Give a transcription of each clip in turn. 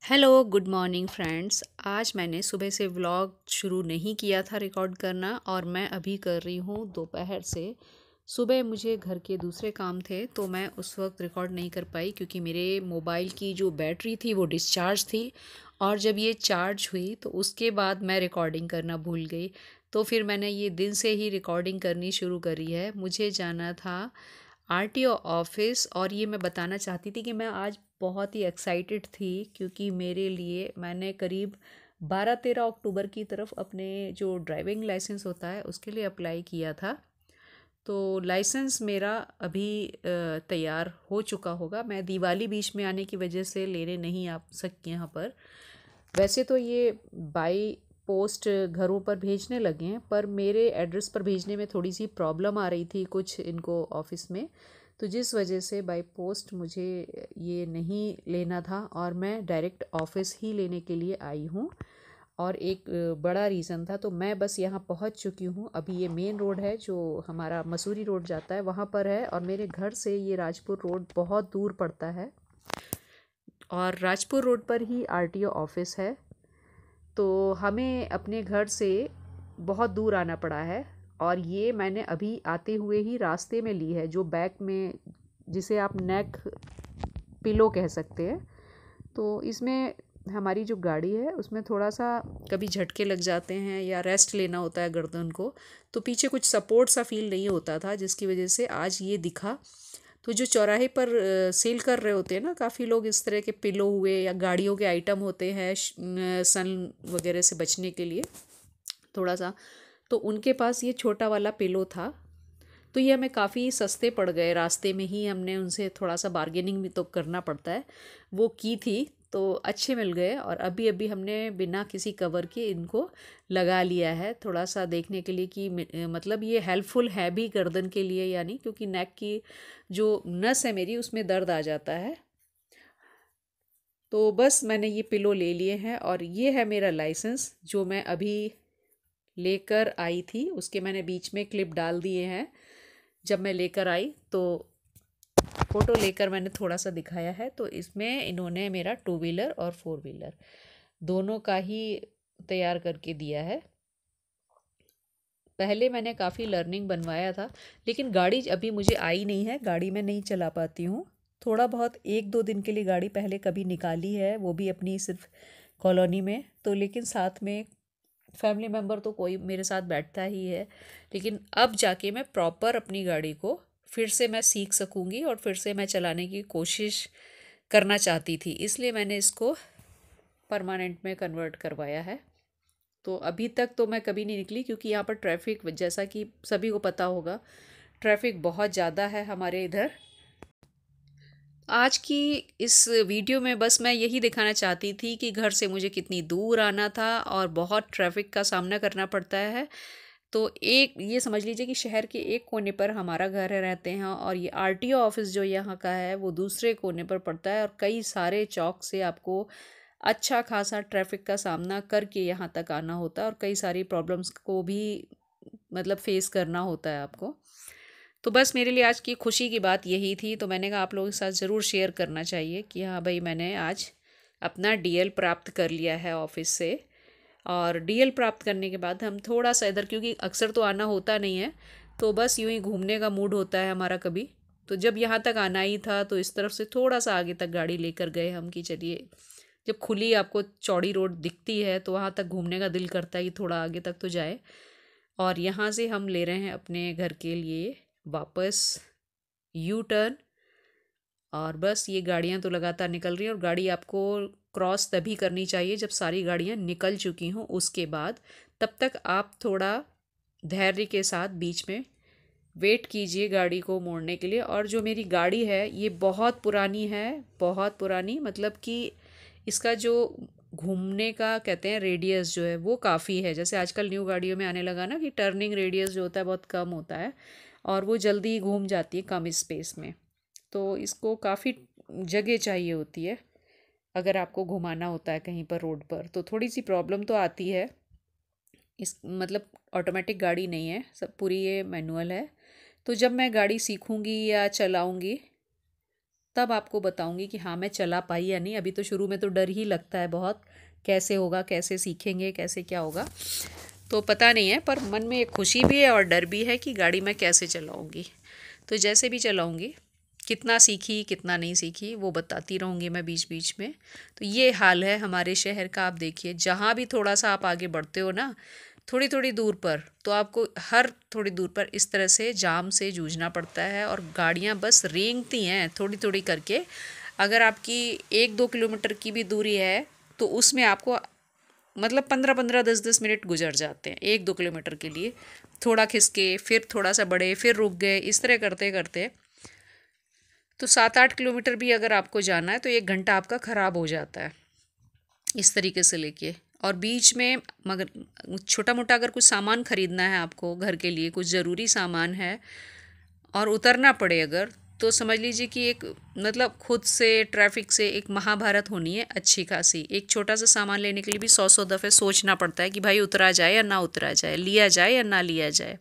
Hello good morning friends. आज मैंने सुबह से व्लॉग शुरू नहीं किया था रिकॉर्ड करना, और मैं अभी कर रही हूँ दोपहर से। सुबह मुझे घर के दूसरे काम थे तो मैं उस वक्त रिकॉर्ड नहीं कर पाई, क्योंकि मेरे मोबाइल की जो बैटरी थी वो डिस्चार्ज थी। और जब ये चार्ज हुई तो उसके बाद मैं रिकॉर्डिंग करना भूल गई। तो फिर मैंने ये दिन से ही रिकॉर्डिंग करनी शुरू करी है। मुझे जाना था आरटीओ ऑफिस, और ये मैं बताना चाहती थी कि मैं आज बहुत ही एक्साइटेड थी, क्योंकि मेरे लिए मैंने करीब 12-13 अक्टूबर की तरफ अपने जो ड्राइविंग लाइसेंस होता है उसके लिए अप्लाई किया था। तो लाइसेंस मेरा अभी तैयार हो चुका होगा। मैं दिवाली बीच में आने की वजह से लेने नहीं आ सकती यहाँ पर। वैसे तो ये बाई पोस्ट घरों पर भेजने लगे हैं, पर मेरे एड्रेस पर भेजने में थोड़ी सी प्रॉब्लम आ रही थी कुछ इनको ऑफिस में। तो जिस वजह से बाई पोस्ट मुझे ये नहीं लेना था, और मैं डायरेक्ट ऑफिस ही लेने के लिए आई हूँ। और एक बड़ा रीज़न था, तो मैं बस यहाँ पहुँच चुकी हूँ। अभी ये मेन रोड है जो हमारा मसूरी रोड जाता है वहाँ पर है, और मेरे घर से ये राजपुर रोड बहुत दूर पड़ता है, और राजपुर रोड पर ही आरटीओ ऑफिस है। तो हमें अपने घर से बहुत दूर आना पड़ा है। और ये मैंने अभी आते हुए ही रास्ते में ली है, जो बैक में, जिसे आप नेक पिलो कह सकते हैं। तो इसमें हमारी जो गाड़ी है उसमें थोड़ा सा कभी झटके लग जाते हैं या रेस्ट लेना होता है गर्दन को, तो पीछे कुछ सपोर्ट सा फील नहीं होता था, जिसकी वजह से आज ये दिखा। तो जो चौराहे पर सेल कर रहे होते हैं ना काफ़ी लोग, इस तरह के पिलो हुए या गाड़ियों के आइटम होते हैं सन वगैरह से बचने के लिए थोड़ा सा, तो उनके पास ये छोटा वाला पिलो था। तो ये हमें काफ़ी सस्ते पड़ गए। रास्ते में ही हमने उनसे थोड़ा सा बार्गेनिंग भी तो करना पड़ता है, वो की थी, तो अच्छे मिल गए। और अभी अभी हमने बिना किसी कवर के इनको लगा लिया है, थोड़ा सा देखने के लिए कि मतलब ये हेल्पफुल है भी गर्दन के लिए या नहीं, क्योंकि नेक की जो नस है मेरी उसमें दर्द आ जाता है। तो बस मैंने ये पिलो ले लिए हैं, और ये है मेरा लाइसेंस जो मैं अभी लेकर आई थी। उसके मैंने बीच में क्लिप डाल दिए हैं। जब मैं लेकर आई तो फ़ोटो लेकर मैंने थोड़ा सा दिखाया है। तो इसमें इन्होंने मेरा टू व्हीलर और फोर व्हीलर दोनों का ही तैयार करके दिया है। पहले मैंने काफ़ी लर्निंग बनवाया था, लेकिन गाड़ी अभी मुझे आई नहीं है। गाड़ी मैं नहीं चला पाती हूँ। थोड़ा बहुत 1-2 दिन के लिए गाड़ी पहले कभी निकाली है, वो भी अपनी सिर्फ कॉलोनी में। तो लेकिन साथ में फैमिली मेम्बर तो कोई मेरे साथ बैठता ही है। लेकिन अब जाके मैं प्रॉपर अपनी गाड़ी को फिर से मैं सीख सकूँगी, और फिर से मैं चलाने की कोशिश करना चाहती थी, इसलिए मैंने इसको परमानेंट में कन्वर्ट करवाया है। तो अभी तक तो मैं कभी नहीं निकली, क्योंकि यहाँ पर ट्रैफिक, जैसा कि सभी को पता होगा, ट्रैफिक बहुत ज़्यादा है हमारे इधर। आज की इस वीडियो में बस मैं यही दिखाना चाहती थी कि घर से मुझे कितनी दूर आना था और बहुत ट्रैफिक का सामना करना पड़ता है। तो एक ये समझ लीजिए कि शहर के एक कोने पर हमारा घर है, रहते हैं, और ये आरटीओ ऑफिस जो यहाँ का है वो दूसरे कोने पर पड़ता है, और कई सारे चौक से आपको अच्छा खासा ट्रैफिक का सामना करके यहाँ तक आना होता है, और कई सारी प्रॉब्लम्स को भी मतलब फेस करना होता है आपको। तो बस मेरे लिए आज की खुशी की बात यही थी, तो मैंने कहा आप लोगों के साथ ज़रूर शेयर करना चाहिए कि हाँ भाई, मैंने आज अपना डीएल प्राप्त कर लिया है ऑफिस से। और डीएल प्राप्त करने के बाद हम थोड़ा सा इधर, क्योंकि अक्सर तो आना होता नहीं है, तो बस यूँ ही घूमने का मूड होता है हमारा कभी। तो जब यहाँ तक आना ही था तो इस तरफ से थोड़ा सा आगे तक गाड़ी लेकर गए हम, कि चलिए, जब खुली आपको चौड़ी रोड दिखती है तो वहाँ तक घूमने का दिल करता है कि थोड़ा आगे तक तो जाए। और यहाँ से हम ले रहे हैं अपने घर के लिए वापस यू टर्न। और बस ये गाड़ियाँ तो लगातार निकल रही हैं, और गाड़ी आपको क्रॉस तभी करनी चाहिए जब सारी गाड़ियाँ निकल चुकी हों, उसके बाद। तब तक आप थोड़ा धैर्य के साथ बीच में वेट कीजिए गाड़ी को मोड़ने के लिए। और जो मेरी गाड़ी है ये बहुत पुरानी है, बहुत पुरानी, मतलब कि इसका जो घूमने का कहते हैं रेडियस जो है वो काफ़ी है। जैसे आजकल न्यू गाड़ियों में आने लगा ना कि टर्निंग रेडियस जो होता है बहुत कम होता है, और वो जल्दी ही घूम जाती है कम स्पेस में। तो इसको काफ़ी जगह चाहिए होती है अगर आपको घुमाना होता है कहीं पर रोड पर, तो थोड़ी सी प्रॉब्लम तो आती है। इस मतलब ऑटोमेटिक गाड़ी नहीं है, सब पूरी ये मैनुअल है। तो जब मैं गाड़ी सीखूंगी या चलाऊंगी तब आपको बताऊंगी कि हाँ मैं चला पाई या नहीं। अभी तो शुरू में तो डर ही लगता है बहुत, कैसे होगा, कैसे सीखेंगे, कैसे क्या होगा, तो पता नहीं है। पर मन में एक खुशी भी है और डर भी है कि गाड़ी मैं कैसे चलाऊंगी। तो जैसे भी चलाऊंगी, कितना सीखी कितना नहीं सीखी वो बताती रहूँगी मैं बीच बीच में। तो ये हाल है हमारे शहर का। आप देखिए, जहाँ भी थोड़ा सा आप आगे बढ़ते हो ना, थोड़ी थोड़ी दूर पर, तो आपको हर थोड़ी दूर पर इस तरह से जाम से जूझना पड़ता है और गाड़ियाँ बस रेंगती हैं थोड़ी थोड़ी करके। अगर आपकी 1-2 किलोमीटर की भी दूरी है तो उसमें आपको मतलब 15-15 10-10 मिनट गुजर जाते हैं 1-2 किलोमीटर के लिए। थोड़ा खिसके, फिर थोड़ा सा बढ़े, फिर रुक गए, इस तरह करते करते तो 7-8 किलोमीटर भी अगर आपको जाना है तो 1 घंटा आपका ख़राब हो जाता है इस तरीके से लेके। और बीच में मगर छोटा मोटा अगर कुछ सामान ख़रीदना है आपको घर के लिए, कुछ ज़रूरी सामान है और उतरना पड़े अगर, तो समझ लीजिए कि एक मतलब खुद से ट्रैफिक से एक महाभारत होनी है अच्छी खासी। एक छोटा सा सामान लेने के लिए भी 100 दफ़े सोचना पड़ता है कि भाई उतरा जाए या ना उतरा जाए, लिया जाए या ना लिया जाए,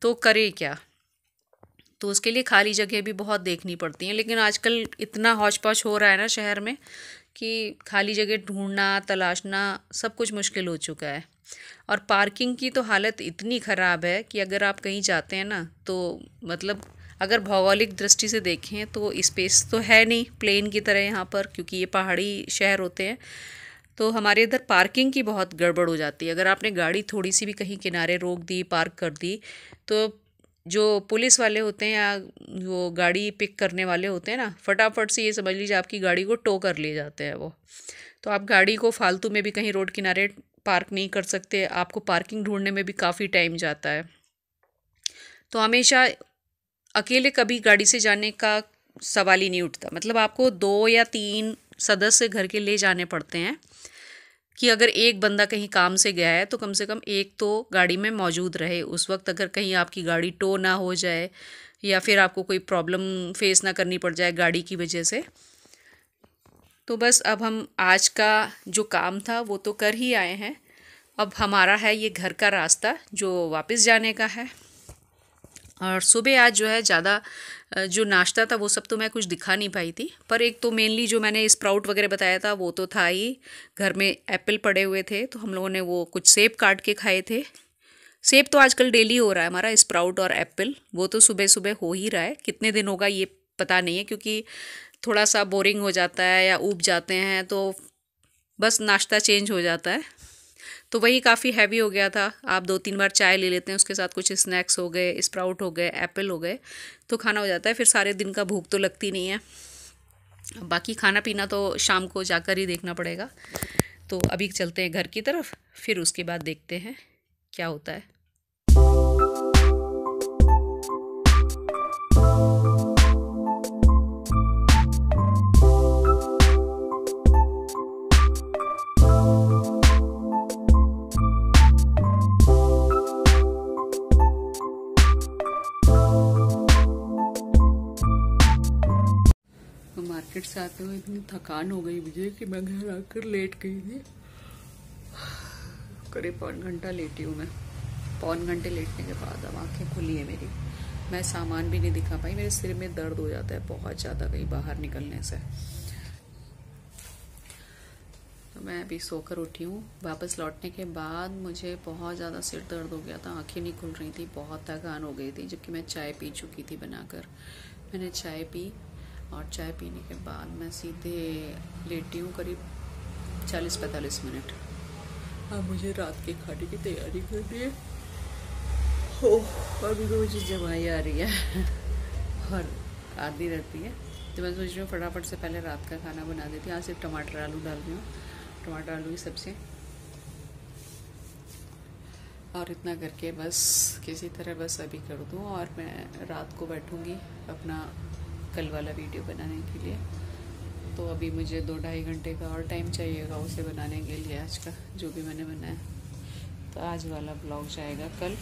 तो करे क्या। तो उसके लिए खाली जगह भी बहुत देखनी पड़ती हैं। लेकिन आजकल इतना हौच पौच हो रहा है ना शहर में कि खाली जगह ढूंढना, तलाशना सब कुछ मुश्किल हो चुका है। और पार्किंग की तो हालत इतनी ख़राब है कि अगर आप कहीं जाते हैं ना तो मतलब अगर भौगोलिक दृष्टि से देखें तो स्पेस तो है नहीं प्लेन की तरह यहाँ पर, क्योंकि ये पहाड़ी शहर होते हैं। तो हमारे इधर पार्किंग की बहुत गड़बड़ हो जाती है। अगर आपने गाड़ी थोड़ी सी भी कहीं किनारे रोक दी, पार्क कर दी, तो जो पुलिस वाले होते हैं या वो गाड़ी पिक करने वाले होते हैं ना, फटाफट से ये समझ लीजिए आपकी गाड़ी को टो कर ले जाते हैं वो। तो आप गाड़ी को फालतू में भी कहीं रोड किनारे पार्क नहीं कर सकते, आपको पार्किंग ढूंढने में भी काफ़ी टाइम जाता है। तो हमेशा अकेले कभी गाड़ी से जाने का सवाल ही नहीं उठता। मतलब आपको 2 या 3 सदस्य घर के ले जाने पड़ते हैं कि अगर एक बंदा कहीं काम से गया है तो कम से कम एक तो गाड़ी में मौजूद रहे उस वक्त, अगर कहीं आपकी गाड़ी टो ना हो जाए या फिर आपको कोई प्रॉब्लम फेस ना करनी पड़ जाए गाड़ी की वजह से। तो बस अब हम आज का जो काम था वो तो कर ही आए हैं। अब हमारा है ये घर का रास्ता जो वापस जाने का है। और सुबह आज जो है ज़्यादा जो नाश्ता था वो सब तो मैं कुछ दिखा नहीं पाई थी, पर एक तो मेनली जो मैंने स्प्राउट वगैरह बताया था वो तो था ही। घर में एप्पल पड़े हुए थे तो हम लोगों ने वो कुछ सेब काट के खाए थे। सेब तो आजकल डेली हो रहा है हमारा, स्प्राउट और एप्पल वो तो सुबह सुबह हो ही रहा है। कितने दिन होगा ये पता नहीं है, क्योंकि थोड़ा सा बोरिंग हो जाता है या ऊब जाते हैं तो बस नाश्ता चेंज हो जाता है। तो वही काफ़ी हैवी हो गया था। आप 2-3 बार चाय ले लेते हैं, उसके साथ कुछ स्नैक्स हो गए, स्प्राउट हो गए, एप्पल हो गए, तो खाना हो जाता है। फिर सारे दिन का भूख तो लगती नहीं है। बाकी खाना पीना तो शाम को जाकर ही देखना पड़ेगा। तो अभी चलते हैं घर की तरफ, फिर उसके बाद देखते हैं क्या होता है। मार्केट से आते हुए इतनी थकान हो गई मुझे कि मैं घर आकर लेट गई थी। करीब 1.25 घंटा लेटी हूँ मैं। 1.25 घंटे लेटने के बाद अब आंखें खुली है मेरी। मैं सामान भी नहीं दिखा पाई, मेरे सिर में दर्द हो जाता है बहुत ज़्यादा कहीं बाहर निकलने से। तो मैं अभी सोकर उठी हूँ। वापस लौटने के बाद मुझे बहुत ज़्यादा सिर दर्द हो गया था, आंखें नहीं खुल रही थी, बहुत थकान हो गई थी, जबकि मैं चाय पी चुकी थी बनाकर। मैंने चाय पी और चाय पीने के बाद मैं सीधे लेटी हूँ करीब 40-45 मिनट। अब मुझे रात के खाने की तैयारी करनी है। अभी तो मुझे जमाई आ रही है और आती रहती है, तो मैं सोच रही हूँ फटाफट से पहले रात का खाना बना देती हूँ। यहाँ सिर्फ टमाटर आलू डाल रही हूँ, टमाटर आलू की सब्ज़ी, और इतना करके बस किसी तरह बस अभी कर दूँ और मैं रात को बैठूँगी अपना कल वाला वीडियो बनाने के लिए। तो अभी मुझे 2-2.5 घंटे का और टाइम चाहिएगा उसे बनाने के लिए, आज का जो भी मैंने बनाया। तो आज वाला ब्लॉग जाएगा कल।